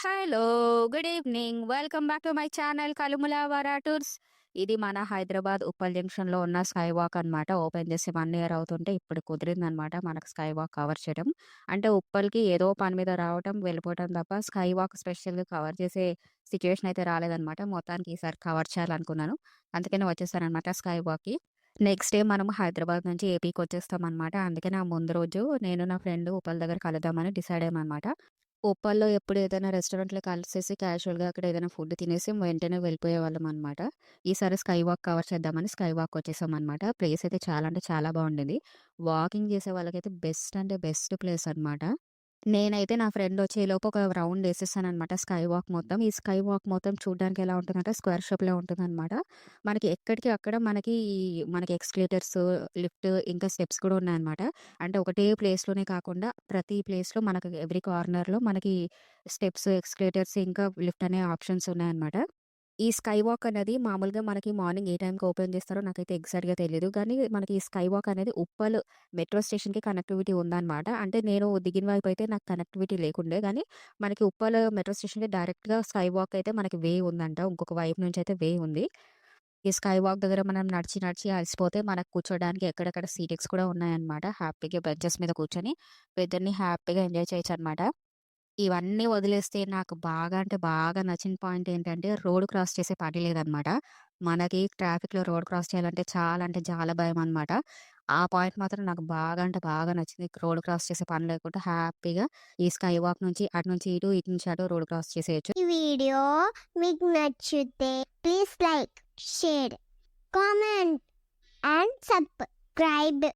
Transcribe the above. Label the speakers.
Speaker 1: Hello! Good evening. Welcome back to my channel 'Kalumula Vara tours'. ఇది మన హైదరాబాద్ ఉప్పల్ జంక్షన్‌లో ఉన్న స్కై వాక్ అనమాట. ఓపెన్ చేసి 1 ఇయర్ అవుతుంటే ఇప్పుడు కుదిరిందనమాట మనకు స్కై వాక్ కవర్ చేయడం. అంటే ఉప్పల్‌కి ఏదో పని మీద రావటం, వెళ్ళిపోవటం తప్ప స్కై వాక్ స్పెషల్‌గా కవర్ చేసే సిట్యుయేషన్ అయితే రాలేదనమాట. మొత్తానికి ఈసారి కవర్ చేయాలనుకున్నాను. అందుకనే వచ్చేసాననమాట స్కై వాక్‌కి. నెక్స్ట్ డే మనం హైదరాబాద్ నుంచి ఏపీకొచ్చేస్తామనమాట. అందుకని ఆ ముందు రోజు నేను నా ఫ్రెండ్ ఉప్పల్ దగ్గర కలుద్దామని డిసైడ్ అయ్యామనమాట. ఉప్పల్లో ఎప్పుడు ఏదైనా రెస్టారెంట్‌లో కలిసేసి క్యాజువల్‌గా అక్కడ ఏదైనా ఫుడ్ తినేసి వెంటనే వెళ్ళిపోయేవాళ్ళమనమాట. ఈసారి స్కై వాక్ కవర్ చేద్దామని స్కై వాక్‌కొచ్చేసామనమాట. ప్లేస్ అయితే చాలా అంటే చాలా బావుండింది. వాకింగ్ చేసే వాళ్ళకైతే బెస్ట్ అంటే బెస్ట్ ప్లేస్ అనమాట. నేనైతే నా ఫ్రెండొచ్చేలోపు ఒక రౌండేసేసాననమాట స్కై వాక్ మొత్తం. ఈ స్కై వాక్ మొత్తం చూడ్డానికి ఎలా ఉంటుందంటే స్క్వేర్ షేప్‌లో ఉంటుందనమాట. మనకి ఎక్కడికి అక్కడ మనకి ఎక్స్‌కలేటర్స్, లిఫ్ట్ ఇంకా స్టెప్స్ కూడా ఉన్నాయన్నమాట. అంటే ఒకటే ప్లేస్‌లోనే కాకుండా ప్రతి ప్లేస్‌లో మనకి ఎవ్రీ కార్నర్‌లో మనకి స్టెప్స్, ఎక్స్‌కలేటర్స్ ఇంకా లిఫ్ట్ అనే ఆప్షన్స్ ఉన్నాయన్నమాట. ఈ స్కై వాక్ అనేది మామూలుగా మనకి మార్నింగ్ ఏ టైంకి ఓపెన్ చేస్తారో నాకైతే ఎగ్జాక్ట్‌గా తెలీదు. కానీ మనకి ఈ స్కై వాక్ అనేది ఉప్పల్ మెట్రో స్టేషన్‌కి కనెక్టివిటీ ఉందన్నమాట. అంటే నేను దిగిన వైపు అయితే నాకు కనెక్టివిటీ లేకుండే గానీ, మనకి ఉప్పల్ మెట్రో స్టేషన్‌కి డైరెక్ట్‌గా స్కై వాక్ అయితే మనకి వే ఉందంట. ఇంకొక వైపు నుంచి అయితే వే ఉంది. ఈ స్కై వాక్ దగ్గర మనం నడిచి, నడిచి అలసిపోతే మనకు కూర్చోడానికి ఎక్కడెక్కడ సీటింగ్స్ కూడా ఉన్నాయన్నమాట. హ్యాపీగా బెంచెస్ మీద కూర్చొని వెదర్‌ని హ్యాపీగా ఎంజాయ్ చేయొచ్చన్నమాట. ఇవన్నీ వదిలేస్తే నాకు బాగా అంటే బాగా నచ్చిన పాయింట్ ఏంటంటే, రోడ్ క్రాస్ చేసే పని లేదనమాట. మనకి ట్రాఫిక్‌లో రోడ్ క్రాస్ చేయాలంటే చాలా అంటే చాలా భయమనమాట. ఆ పాయింట్ మాత్రం నాకు బాగా అంటే బాగా నచ్చింది. రోడ్ క్రాస్ చేసే పని లేకుండా హ్యాపీగా ఈ స్కై వాక్ నుంచి అటు నుంచి ఇటు, ఇటు నుంచి అటు రోడ్ క్రాస్ చేసేయొచ్చు.
Speaker 2: ఈ వీడియో మీకు నచ్చితే please like, share, comment and subscribe.